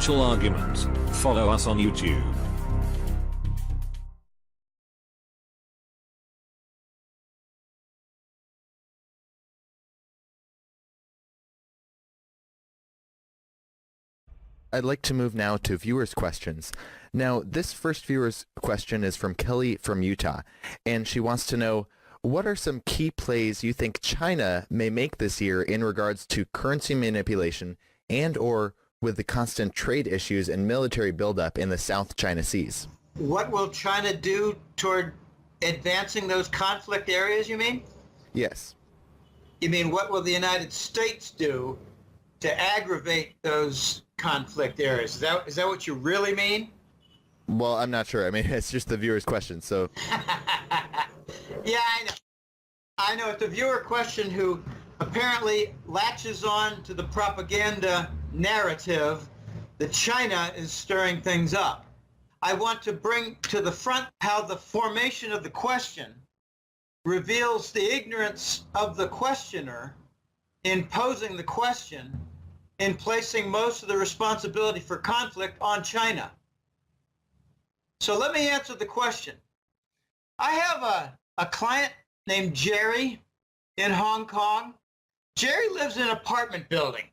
Financial Argument. Follow us on YouTube. I'd like to move now to viewers' questions. Now, this first viewer's question is from Kelly from Utah, and she wants to know, what are some key plays you think China may make this year in regards to currency manipulation and or with the constant trade issues and military buildup in the South China Seas? What will China do toward advancing those conflict areas, you mean? Yes. You mean what will the United States do to aggravate those conflict areas? Is that what you really mean? Well, I'm not sure. I mean, it's just the viewer's question, so... Yeah, I know. I know. It's a viewer question who apparently latches on to the propaganda narrative that China is stirring things up. I want to bring to the front how the formation of the question reveals the ignorance of the questioner in posing the question, in placing most of the responsibility for conflict on China. So let me answer the question. I have a client named Jerry in Hong Kong. Jerry lives in an apartment building.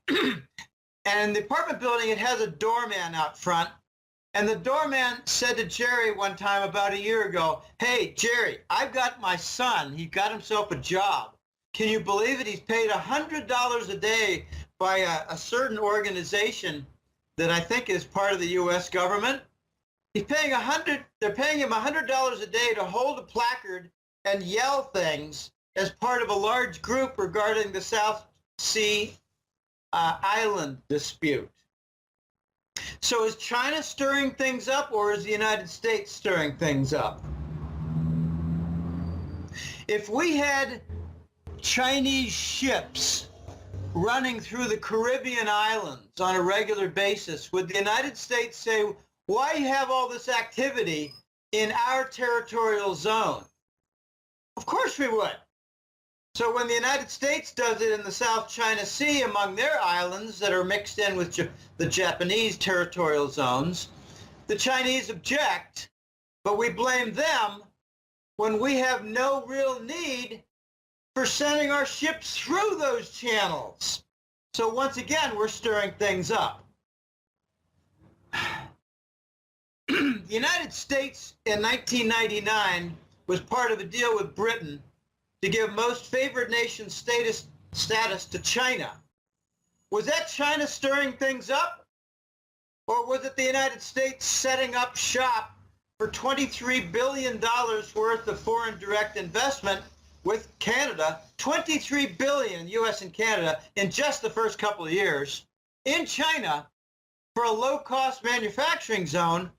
And in the apartment building, it has a doorman out front. And the doorman said to Jerry one time about a year ago, "Hey, Jerry, I've got my son. He got himself a job. Can you believe it? He's paid $100 a day by a certain organization that I think is part of the U.S. government. They're paying him $100 a day to hold a placard and yell things as part of a large group regarding the South Sea island dispute." So is China stirring things up, or is the United States stirring things up? If we had Chinese ships running through the Caribbean islands on a regular basis, would the United States say, "Why you have all this activity in our territorial zone?" Of course we would. So when the United States does it in the South China Sea among their islands that are mixed in with the Japanese territorial zones, the Chinese object, but we blame them when we have no real need for sending our ships through those channels. So once again, we're stirring things up. The United States in 1999 was part of a deal with Britain to give most favored nation status to China. Was that China stirring things up? Or was it the United States setting up shop for $23 billion worth of foreign direct investment with Canada, $23 billion, US and Canada, in just the first couple of years, in China for a low-cost manufacturing zone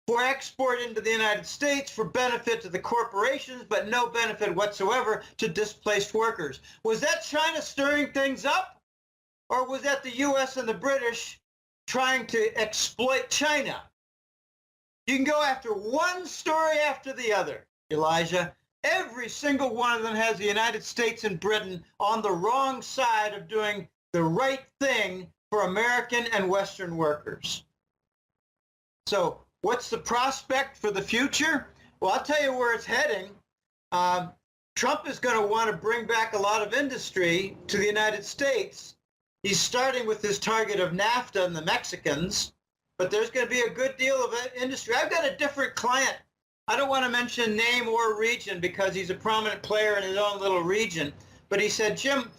for export into the United States for benefit to the corporations, but no benefit whatsoever to displaced workers? Was that China stirring things up? Or was that the US and the British trying to exploit China? You can go after one story after the other, Elijah. Every single one of them has the United States and Britain on the wrong side of doing the right thing for American and Western workers. So what's the prospect for the future? Well, I'll tell you where it's heading. Trump is going to want to bring back a lot of industry to the United States. He's starting with his target of NAFTA and the Mexicans, but there's going to be a good deal of industry. I've got a different client. I don't want to mention name or region because he's a prominent player in his own little region, but he said, "Jim,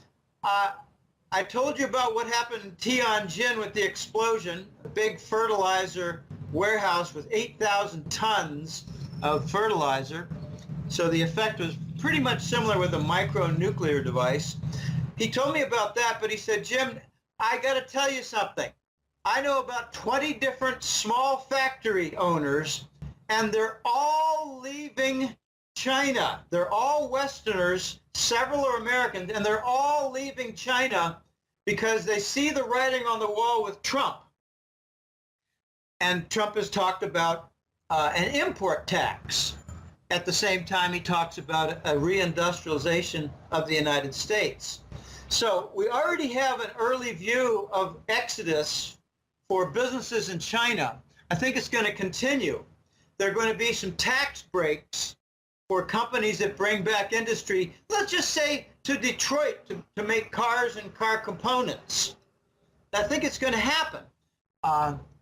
I told you about what happened in Tianjin with the explosion, a big fertilizer warehouse with 8,000 tons of fertilizer. So the effect was pretty much similar with a micronuclear device." He told me about that, but he said, "Jim, I got to tell you something. I know about 20 different small factory owners, and they're all leaving China. They're all Westerners, several are Americans, and they're all leaving China because they see the writing on the wall with Trump." And Trump has talked about an import tax. At the same time, he talks about a reindustrialization of the United States. So we already have an early view of exodus for businesses in China. I think it's going to continue. There are going to be some tax breaks for companies that bring back industry, let's just say to Detroit to make cars and car components. I think it's going to happen.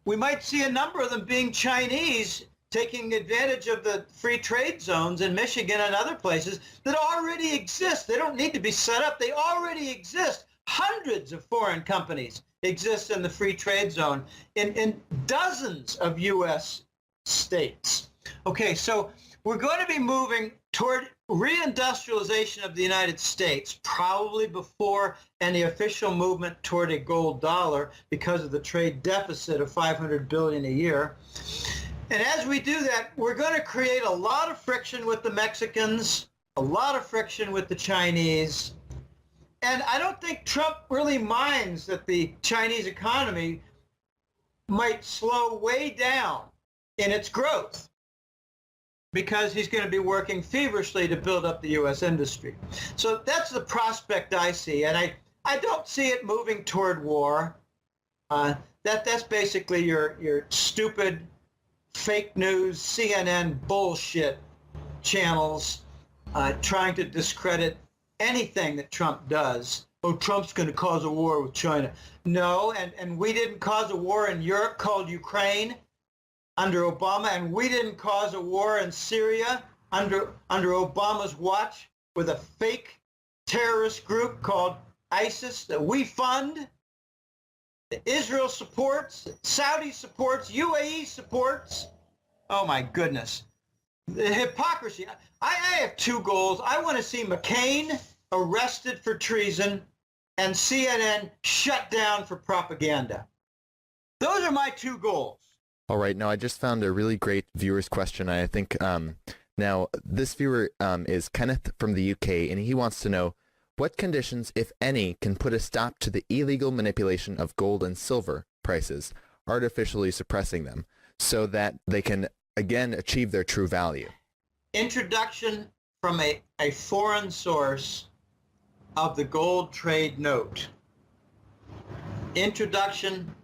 We might see a number of them being Chinese, taking advantage of the free trade zones in Michigan and other places that already exist. They don't need to be set up. They already exist. Hundreds of foreign companies exist in the free trade zone in dozens of U.S. states. Okay, so we're going to be moving toward reindustrialization of the United States, probably before any official movement toward a gold dollar because of the trade deficit of $500 billion a year. And as we do that, we're going to create a lot of friction with the Mexicans, a lot of friction with the Chinese. And I don't think Trump really minds that the Chinese economy might slow way down in its growth because he's going to be working feverishly to build up the U.S. industry. So that's the prospect I see. And I don't see it moving toward war. That's basically your stupid fake news, CNN bullshit channels trying to discredit anything that Trump does. Oh, Trump's going to cause a war with China. No, and we didn't cause a war in Europe called Ukraine under Obama, and we didn't cause a war in Syria under Obama's watch with a fake terrorist group called ISIS that we fund, that Israel supports, Saudi supports, UAE supports. Oh my goodness. The hypocrisy. I have two goals. I want to see McCain arrested for treason and CNN shut down for propaganda. Those are my two goals. All right. Now, I just found a really great viewer's question. I think now this viewer is Kenneth from the UK, and he wants to know what conditions, if any, can put a stop to the illegal manipulation of gold and silver prices, artificially suppressing them, so that they can, again, achieve their true value. Introduction from a foreign source of the gold trade note. Introduction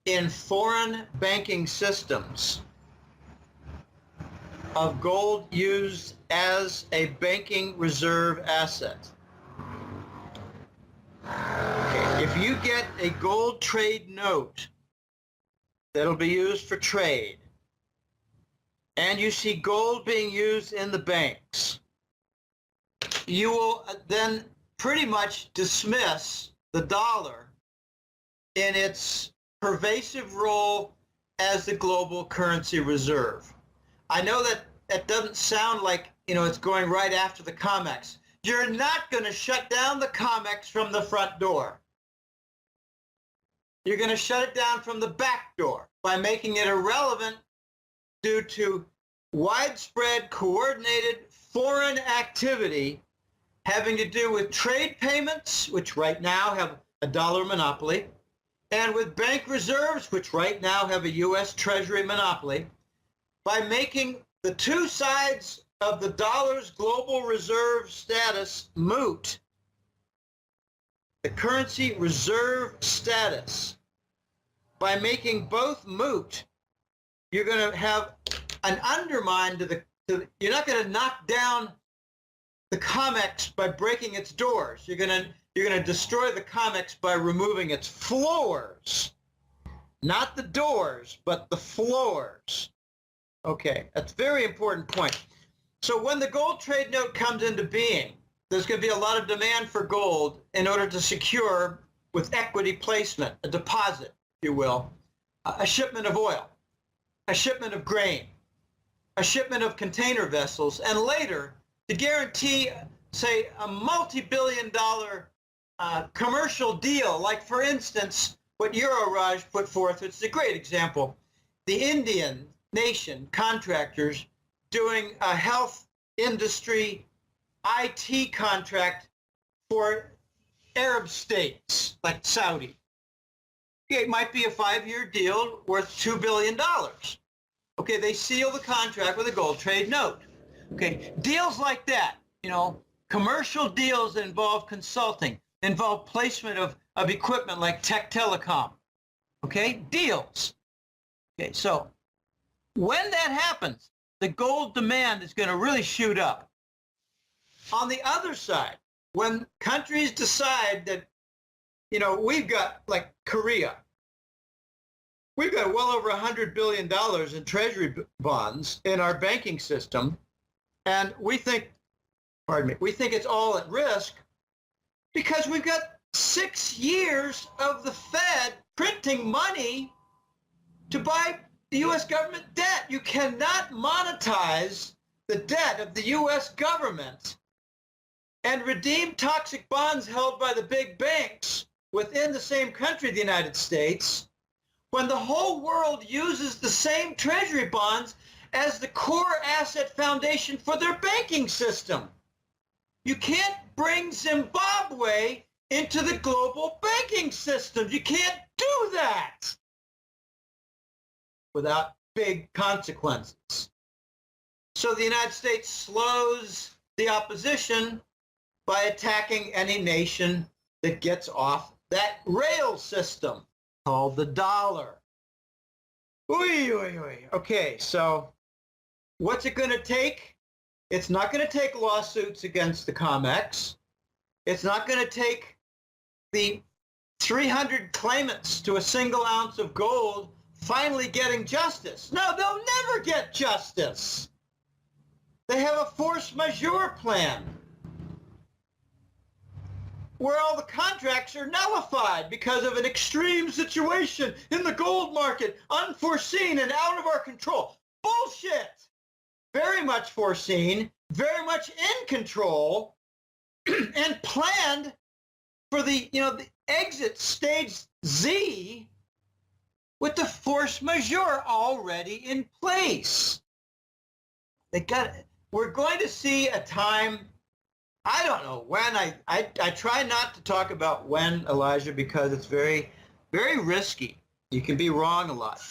in foreign banking systems of gold used as a banking reserve asset. Okay, if you get a gold trade note that'll be used for trade, and you see gold being used in the banks, you will then pretty much dismiss the dollar in its pervasive role as the global currency reserve. I know that that doesn't sound like, it's going right after the COMEX. You're not going to shut down the COMEX from the front door. You're going to shut it down from the back door by making it irrelevant due to widespread, coordinated foreign activity having to do with trade payments, which right now have a dollar monopoly, and with bank reserves, which right now have a U.S. Treasury monopoly, by making the two sides of the dollar's global reserve status moot. The currency reserve status. By making both moot, you're going to have an undermine to the you're not going to knock down the COMEX by breaking its doors. You're going to destroy the COMEX by removing its floors. Not the doors, but the floors. Okay, that's a very important point. So when the gold trade note comes into being, there's going to be a lot of demand for gold in order to secure, with equity placement, a deposit, if you will, a shipment of oil, a shipment of grain, a shipment of container vessels, and later to guarantee, say, a multi-billion-dollar commercial deal, like, for instance, what Euroraj put forth. It's a great example. The Indian nation contractors doing a health industry IT contract for Arab states like Saudi. It might be a 5-year deal worth $2 billion. Okay, they seal the contract with a gold trade note. Okay, deals like that, commercial deals that involve consulting, involve placement of equipment like tech telecom, Okay, deals. Okay, so when that happens, the gold demand is going to really shoot up. On the other side, when countries decide that, we've got like Korea, we've got well over $100 billion in treasury bonds in our banking system, and we think it's all at risk because we've got 6 years of the Fed printing money to buy the U.S. government debt. You cannot monetize the debt of the U.S. government and redeem toxic bonds held by the big banks within the same country, the United States, when the whole world uses the same treasury bonds as the core asset foundation for their banking system. You can't bring Zimbabwe into the global banking system. You can't do that without big consequences. So the United States slows the opposition by attacking any nation that gets off that rail system called the dollar. Okay, so what's it going to take? It's not going to take lawsuits against the COMEX. It's not going to take the 300 claimants to a single ounce of gold finally getting justice. No, they'll never get justice. They have a force majeure plan where all the contracts are nullified because of an extreme situation in the gold market, unforeseen and out of our control. Bullshit! Very much foreseen, very much in control, and planned for the exit stage Z with the force majeure already in place. We're going to see a time, I don't know when. I try not to talk about when, Elijah, because it's very, very risky. You can be wrong a lot.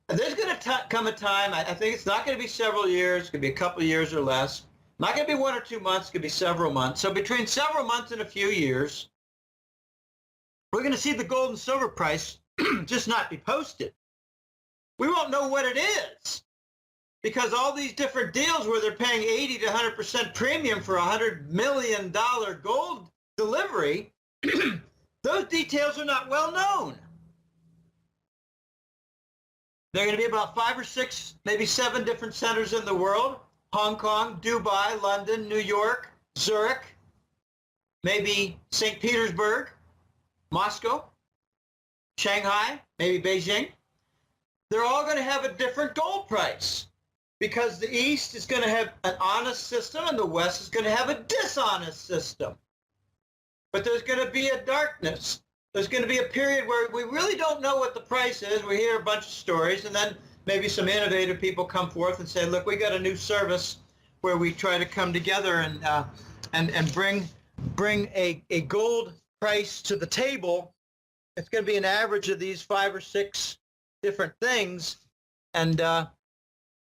There's going to come a time, I think it's not going to be several years, it could be a couple of years or less. Not going to be 1 or 2 months, it could be several months. So between several months and a few years, we're going to see the gold and silver price just not be posted. We won't know what it is because all these different deals where they're paying 80 to 100% premium for $100 million gold delivery, those details are not well known. There are going to be about 5 or 6, maybe 7 different centers in the world: Hong Kong, Dubai, London, New York, Zurich, maybe St. Petersburg, Moscow, Shanghai, maybe Beijing. They're all going to have a different gold price because the East is going to have an honest system and the West is going to have a dishonest system. But there's going to be a darkness. There's going to be a period where we really don't know what the price is. We hear a bunch of stories, and then maybe some innovative people come forth and say, look, we got a new service where we try to come together and bring a gold price to the table. It's going to be an average of these 5 or 6 different things and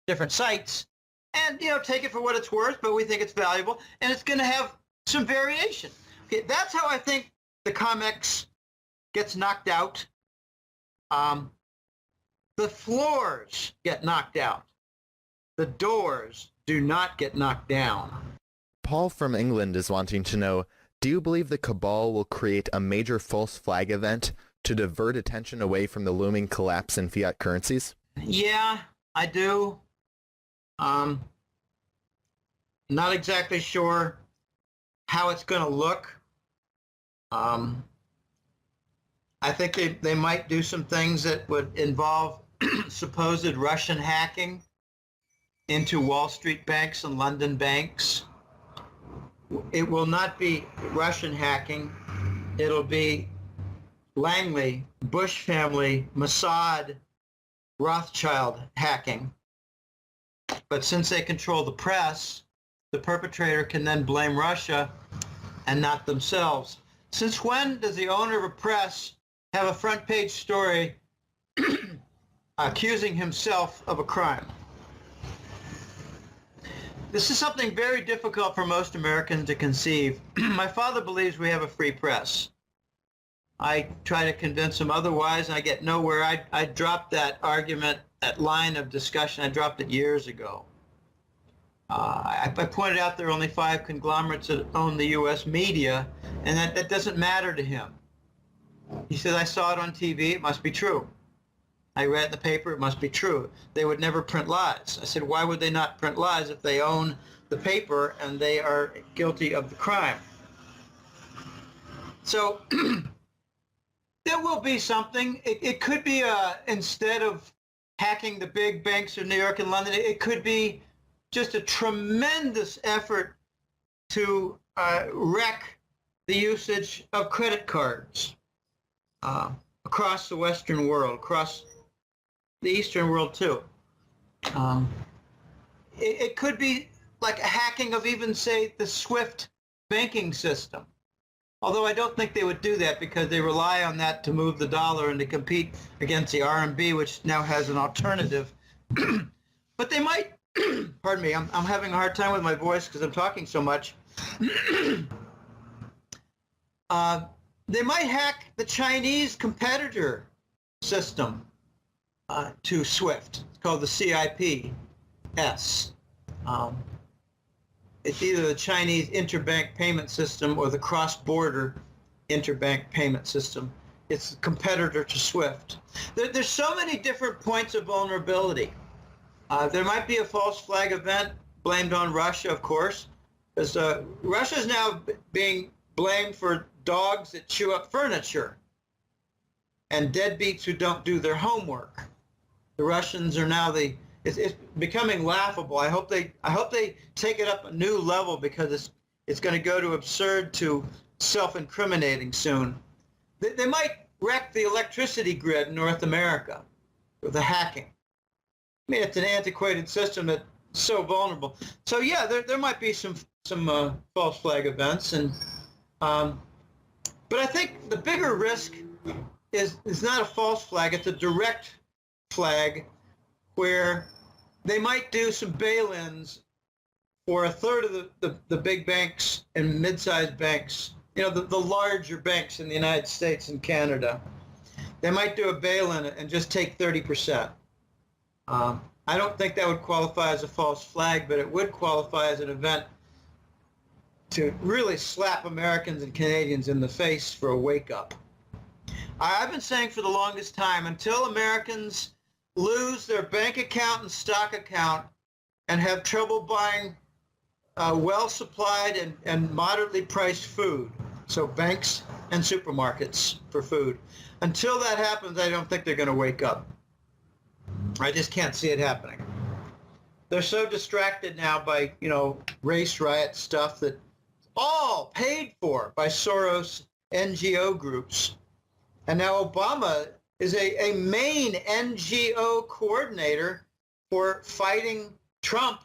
different sites, and take it for what it's worth, but we think it's valuable, and it's going to have some variation. Okay, that's how I think the COMEX gets knocked out. The floors get knocked out. The doors do not get knocked down. Paul from England is wanting to know, do you believe the cabal will create a major false flag event to divert attention away from the looming collapse in fiat currencies? Yeah, I do. Not exactly sure how it's going to look. I think they might do some things that would involve supposed Russian hacking into Wall Street banks and London banks. It will not be Russian hacking. It'll be Langley, Bush family, Mossad, Rothschild hacking. But since they control the press, the perpetrator can then blame Russia and not themselves. Since when does the owner of a press have a front page story accusing himself of a crime? This is something very difficult for most Americans to conceive. My father believes we have a free press. I try to convince them otherwise. I get nowhere. I dropped that argument, that line of discussion. I dropped it years ago. I pointed out there are only 5 conglomerates that own the U.S. media, and that doesn't matter to him. He said, I saw it on TV. It must be true. I read it in the paper. It must be true. They would never print lies. I said, why would they not print lies if they own the paper and they are guilty of the crime? So there will be something. It could be, instead of hacking the big banks in New York and London, it could be just a tremendous effort to wreck the usage of credit cards across the Western world, across the Eastern world too. It could be like a hacking of even, say, the SWIFT banking system. Although I don't think they would do that because they rely on that to move the dollar and to compete against the RMB, which now has an alternative. But they might, pardon me, I'm having a hard time with my voice because I'm talking so much. They might hack the Chinese competitor system to SWIFT. It's called the CIPS. It's either the Chinese interbank payment system or the cross-border interbank payment system. It's a competitor to SWIFT. There's so many different points of vulnerability. There might be a false flag event blamed on Russia, of course, because Russia is now being blamed for dogs that chew up furniture and deadbeats who don't do their homework. The Russians are now it's becoming laughable. I hope they take it up a new level because it's going to go to absurd to self-incriminating soon. They might wreck the electricity grid in North America with the hacking. I mean, it's an antiquated system that's so vulnerable. So yeah, there might be some false flag events, but I think the bigger risk is not a false flag. It's a direct flag where they might do some bail-ins for a third of the big banks and mid-sized banks, the larger banks in the United States and Canada. They might do a bail-in and just take 30%. I don't think that would qualify as a false flag, but it would qualify as an event to really slap Americans and Canadians in the face for a wake-up. I've been saying for the longest time, until Americans lose their bank account and stock account and have trouble buying well-supplied and moderately priced food, so banks and supermarkets for food. Until that happens, I don't think they're going to wake up. I just can't see it happening. They're so distracted now by, race riot stuff that all paid for by Soros NGO groups. And now Obama is a main NGO coordinator for fighting Trump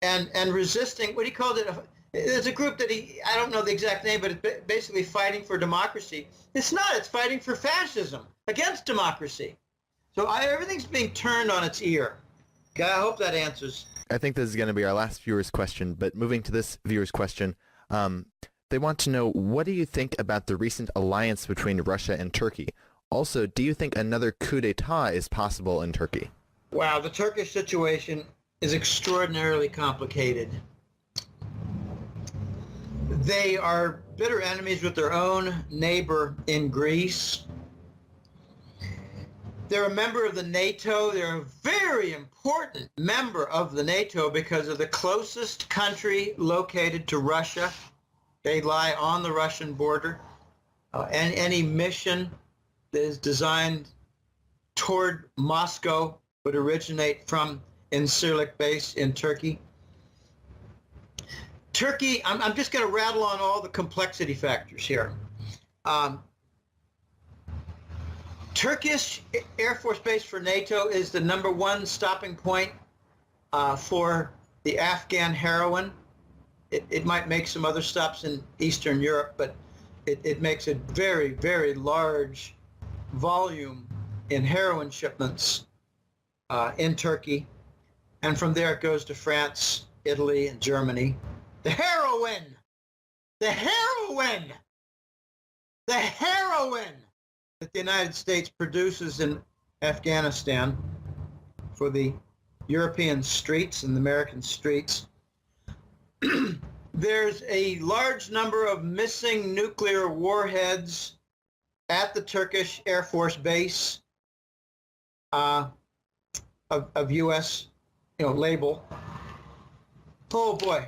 and resisting, what he called it, there's a group that I don't know the exact name, but it's basically fighting for democracy. It's not, it's fighting for fascism against democracy. So everything's being turned on its ear. Okay, I hope that answers. I think this is going to be our last viewer's question, but moving to this viewer's question, they want to know, what do you think about the recent alliance between Russia and Turkey? Also, do you think another coup d'etat is possible in Turkey? Wow, the Turkish situation is extraordinarily complicated. They are bitter enemies with their own neighbor in Greece. They're a member of the NATO. They're a very important member of the NATO because of the closest country located to Russia. They lie on the Russian border. And any mission that is designed toward Moscow would originate from Incirlik base in Turkey. Turkey, I'm just going to rattle on all the complexity factors here. Turkish Air Force Base for NATO is the #1 stopping point for the Afghan heroin. It might make some other stops in Eastern Europe, but it makes a very, very large volume in heroin shipments in Turkey. And from there it goes to France, Italy, and Germany. The heroin! The heroin! the heroin that the United States produces in Afghanistan for the European streets and the American streets. There's a large number of missing nuclear warheads at the Turkish Air Force base of U.S. label. Oh boy.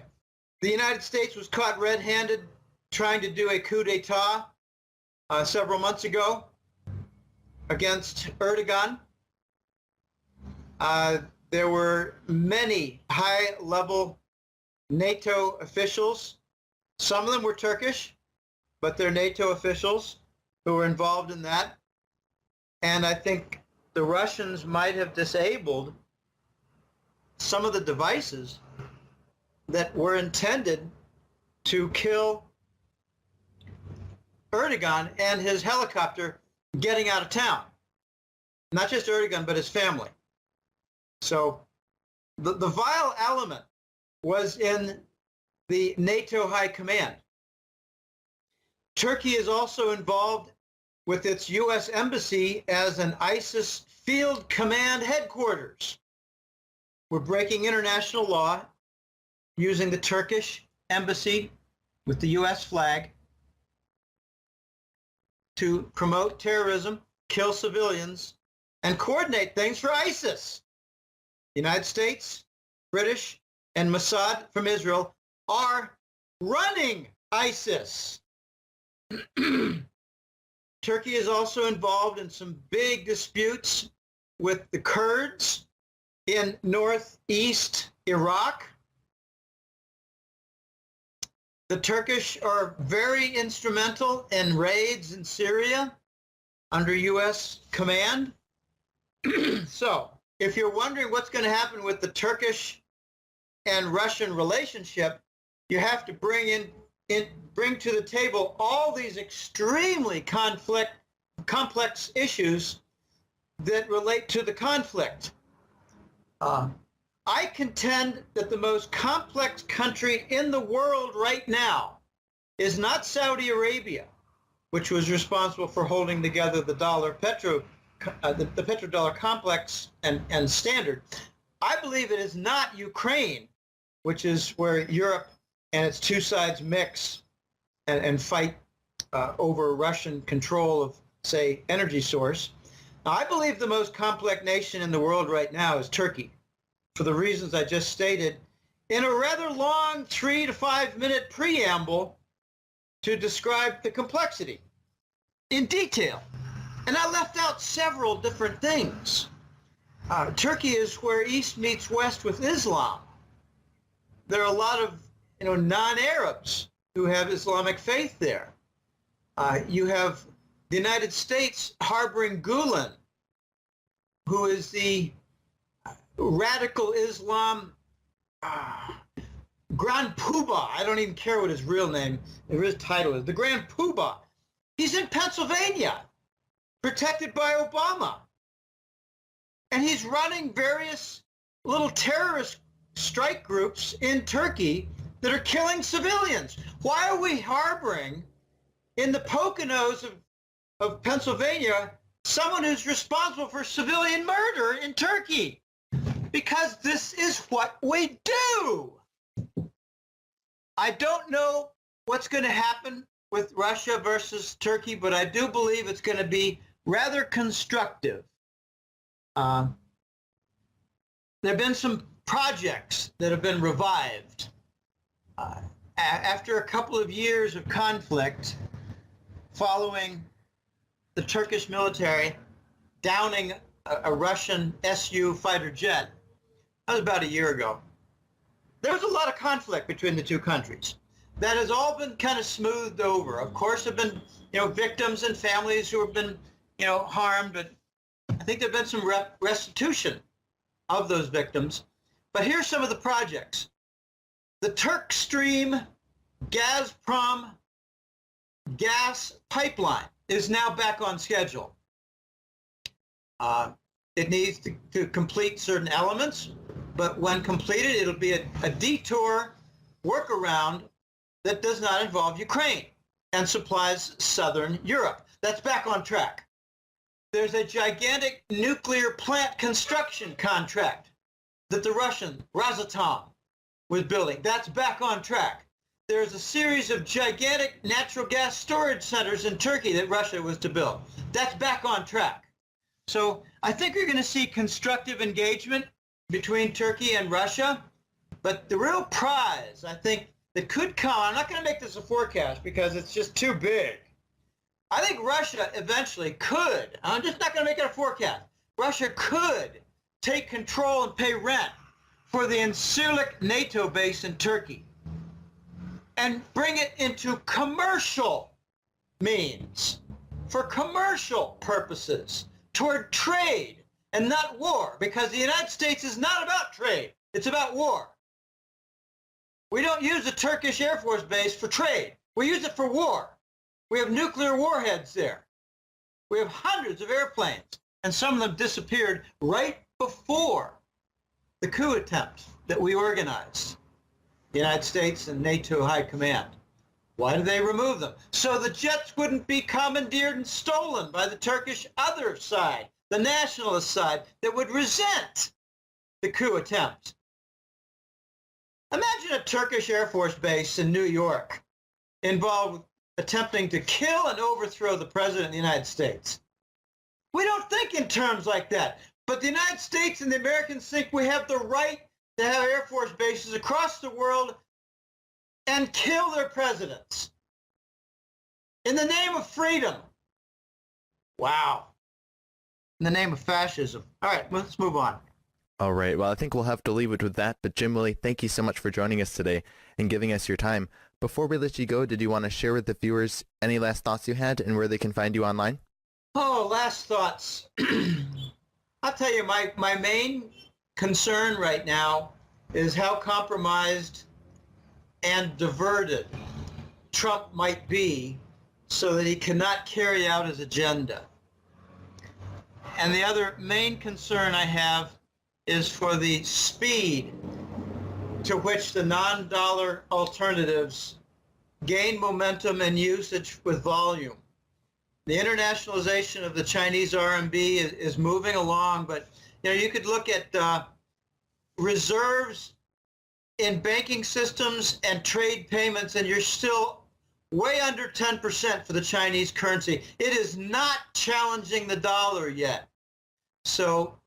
The United States was caught red-handed trying to do a coup d'etat several months ago against Erdogan. There were many high-level NATO officials. Some of them were Turkish, but they're NATO officials who were involved in that. And I think the Russians might have disabled some of the devices that were intended to kill Erdogan and his helicopter getting out of town. Not just Erdogan, but his family. So the vile element was in the NATO High Command. Turkey is also involved with its U.S. embassy as an ISIS field command headquarters. We're breaking international law using the Turkish embassy with the U.S. flag to promote terrorism, kill civilians, and coordinate things for ISIS. The United States, British, and Mossad from Israel are running ISIS. Turkey is also involved in some big disputes with the Kurds in northeast Iraq. The Turkish are very instrumental in raids in Syria under U.S. command. So, if you're wondering what's going to happen with the Turkish and Russian relationship, you have to bring to the table all these extremely complex issues that relate to the conflict. I contend that the most complex country in the world right now is not Saudi Arabia, which was responsible for holding together the the petrodollar complex and standard. I believe it is not Ukraine, which is where Europe and its two sides mix and fight over Russian control of, say, energy source. Now, I believe the most complex nation in the world right now is Turkey, for the reasons I just stated, in a rather long 3 to 5 minute preamble to describe the complexity in detail. And I left out several different things. Turkey is where East meets West with Islam. There are a lot of non-Arabs who have Islamic faith there. You have the United States harboring Gulen, who is the radical Islam Grand Poobah. I don't even care what his real name, his title is. The Grand Poobah. He's in Pennsylvania, protected by Obama. And he's running various little terrorist strike groups in Turkey that are killing civilians. Why are we harboring in the Poconos of Pennsylvania someone who's responsible for civilian murder in Turkey? Because this is what we do. I don't know what's going to happen with Russia versus Turkey, but I do believe it's going to be rather constructive. There have been some projects that have been revived. After a couple of years of conflict following the Turkish military downing a Russian Su fighter jet, that was about a year ago. There was a lot of conflict between the two countries. That has all been kind of smoothed over. Of course, there have been, victims and families who have been, harmed, but I think there have been some restitution of those victims. But here's some of the projects. The Turk Stream Gazprom gas pipeline is now back on schedule. It needs to complete certain elements, but when completed, it'll be a detour workaround that does not involve Ukraine. and supplies southern Europe. That's back on track. There's a gigantic nuclear plant construction contract that the Russian Rosatom was building. That's back on track. There's a series of gigantic natural gas storage centers in Turkey that Russia was to build. That's back on track. So I think you're going to see constructive engagement between Turkey and Russia. But the real prize, I think, that could come, I'm not going to make this a forecast because it's just too big. I think Russia eventually could, I'm just not going to make it a forecast, Russia could take control and pay rent for the Incirlik NATO base in Turkey and bring it into commercial means, for commercial purposes, toward trade and not war, because the United States is not about trade, it's about war. We don't use the Turkish Air Force base for trade. We use it for war. We have nuclear warheads there. We have hundreds of airplanes, and some of them disappeared right before the coup attempt that we organized, the United States and NATO High Command. Why did they remove them? So the jets wouldn't be commandeered and stolen by the Turkish other side, the nationalist side, that would resent the coup attempt. Imagine a Turkish Air Force base in New York involved with attempting to kill and overthrow the President of the United States. We don't think in terms like that. But the United States and the Americans think we have the right to have Air Force bases across the world and kill their presidents in the name of freedom. Wow. In the name of fascism. All right, let's move on. All right. Well, I think we'll have to leave it with that. But Jim, Willie, thank you so much for joining us today and giving us your time. Before we let you go, did you want to share with the viewers any last thoughts you had and where they can find you online? Oh, last thoughts. I'll tell you, my main concern right now is how compromised and diverted Trump might be so that he cannot carry out his agenda. And the other main concern I have is for the speed to which the non-dollar alternatives gain momentum and usage with volume. The internationalization of the Chinese RMB is moving along, but you could look at reserves in banking systems and trade payments, and you're still way under 10% for the Chinese currency. It is not challenging the dollar yet. So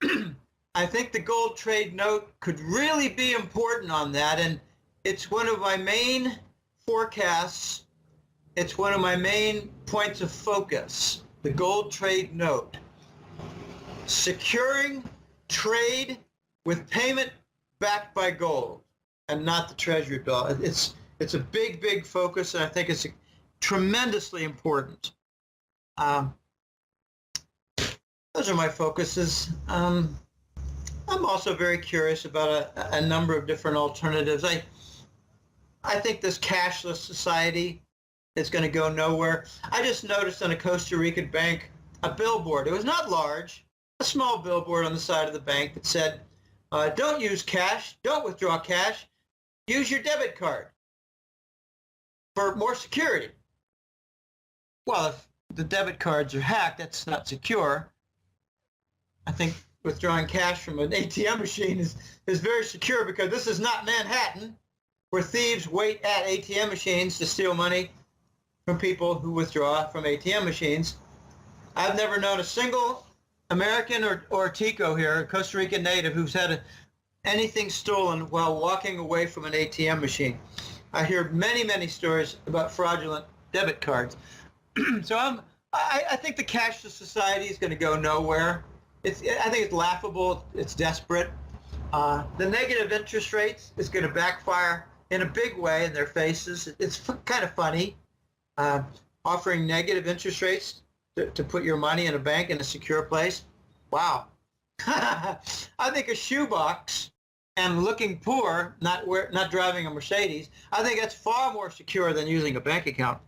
I think the gold trade note could really be important on that, and it's one of my main forecasts. It's one of my main points of focus, the gold trade note. Securing trade with payment backed by gold and not the treasury bill. It's a big, big focus, and I think it's tremendously important. Those are my focuses. I'm also very curious about a number of different alternatives. I think this cashless society is going to go nowhere. I just noticed on a Costa Rican bank a billboard. It was not large, a small billboard on the side of the bank that said, don't use cash, don't withdraw cash, use your debit card for more security. Well, if the debit cards are hacked, that's not secure. I think withdrawing cash from an ATM machine is very secure, because this is not Manhattan, where thieves wait at ATM machines to steal money from people who withdraw from ATM machines. I've never known a single American or Tico here, a Costa Rican native, who's had anything stolen while walking away from an ATM machine. I hear many, many stories about fraudulent debit cards. So I think the cashless society is going to go nowhere. I think it's laughable. It's desperate. The negative interest rates is going to backfire in a big way in their faces. It's kind of funny, offering negative interest rates to put your money in a bank in a secure place. Wow. I think a shoebox and looking poor, not driving a Mercedes, I think that's far more secure than using a bank account.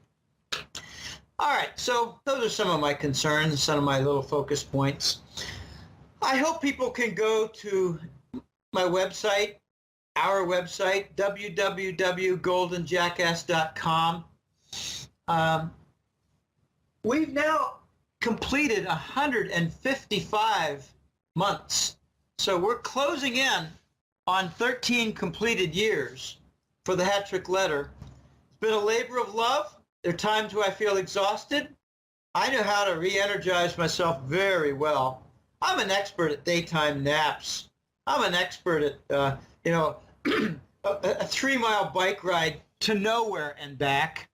All right, so those are some of my concerns, some of my little focus points. I hope people can go to my website, our website, www.goldenjackass.com. We've now completed 155 months. So we're closing in on 13 completed years for the hat trick letter. It's been a labor of love. There are times where I feel exhausted. I know how to re-energize myself very well. I'm an expert at daytime naps. I'm an expert at, a 3-mile bike ride to nowhere and back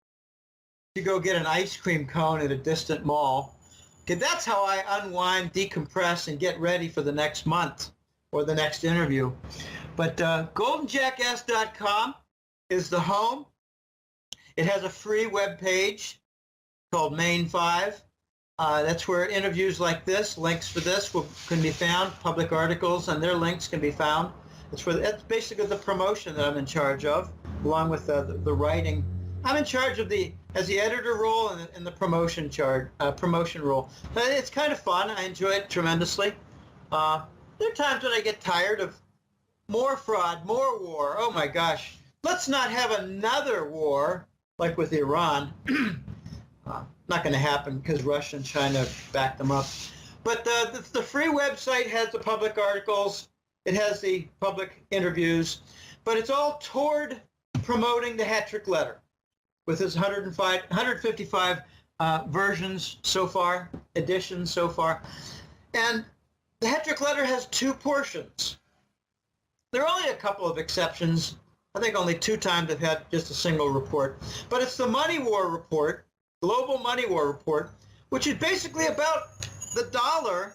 to go get an ice cream cone at a distant mall. Okay, that's how I unwind, decompress, and get ready for the next month or the next interview. But goldenjackass.com is the home. It has a free web page called Main 5. That's where interviews like this, links for this can be found. Public articles and their links can be found. That's basically the promotion that I'm in charge of, along with the writing. I'm in charge of as the editor role and the promotion role. But it's kind of fun. I enjoy it tremendously. There are times when I get tired of more fraud, more war. Oh my gosh. Let's not have another war like with Iran. Not going to happen because Russia and China backed them up. But the free website has the public articles. It has the public interviews. But it's all toward promoting the hat trick letter with its 155 versions so far, editions so far. And the hat trick letter has 2 portions. There are only a couple of exceptions. I think only 2 times I've had just a single report. But it's the Money War Report, Global Money War Report, which is basically about the dollar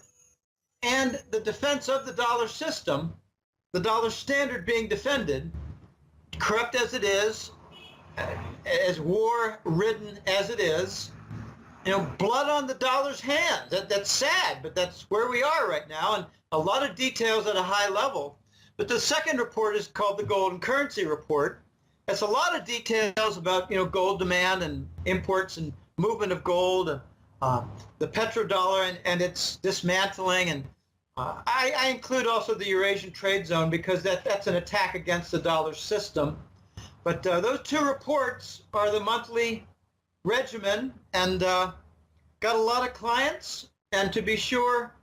and the defense of the dollar system, the dollar standard being defended, corrupt as it is, as war-ridden as it is, blood on the dollar's hands. That's sad, but that's where we are right now, and a lot of details at a high level. But the second report is called the Golden Currency Report. It's a lot of details about gold demand and imports and movement of gold, and the petrodollar and its dismantling. And I include also the Eurasian Trade Zone because that's an attack against the dollar system. But those 2 reports are the monthly regimen, and got a lot of clients. And to be sure,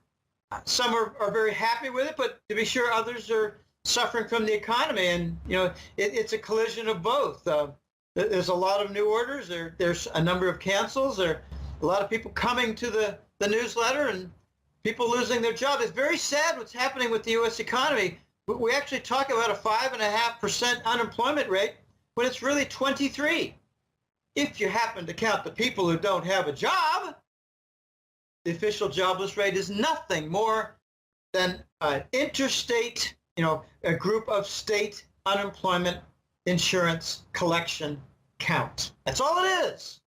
some are very happy with it, but to be sure others are suffering from the economy, and it's a collision of both. There's a lot of new orders. There's a number of cancels. There are a lot of people coming to the newsletter, and people losing their job. It's very sad what's happening with the U.S. economy. We actually talk about a 5.5% unemployment rate when it's really 23. If you happen to count the people who don't have a job, the official jobless rate is nothing more than an interstate, a group of state unemployment insurance collection count. That's all it is.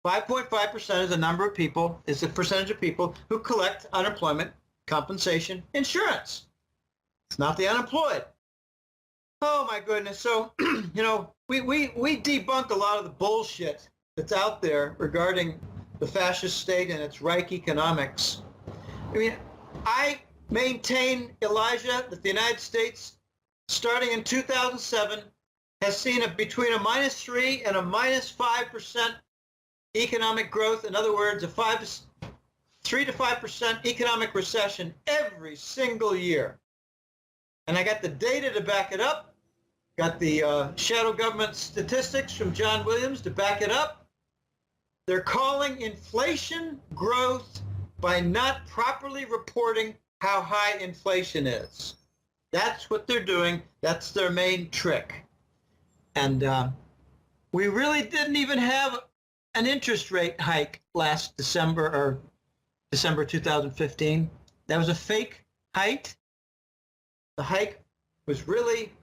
5.5% is the number of people, is the percentage of people who collect unemployment compensation insurance. It's not the unemployed. Oh my goodness. So, we debunk a lot of the bullshit that's out there regarding the fascist state and its Reich economics. I maintain, Elijah, that the United States, starting in 2007, has seen between a -3 and a -5% economic growth. In other words, 3 to 5% economic recession every single year. And I got the data to back it up. Got the shadow government statistics from John Williams to back it up. They're calling inflation growth by not properly reporting how high inflation is. That's what they're doing. That's their main trick. And we really didn't even have an interest rate hike last December, or December 2015. That was a fake hike. The hike was really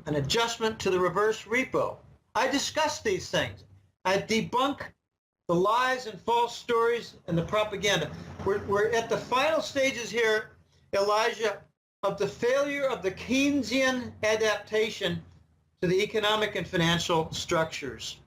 an adjustment to the reverse repo. I discuss these things. I debunk the lies and false stories and the propaganda. We're at the final stages here, Elijah, of the failure of the Keynesian adaptation to the economic and financial structures.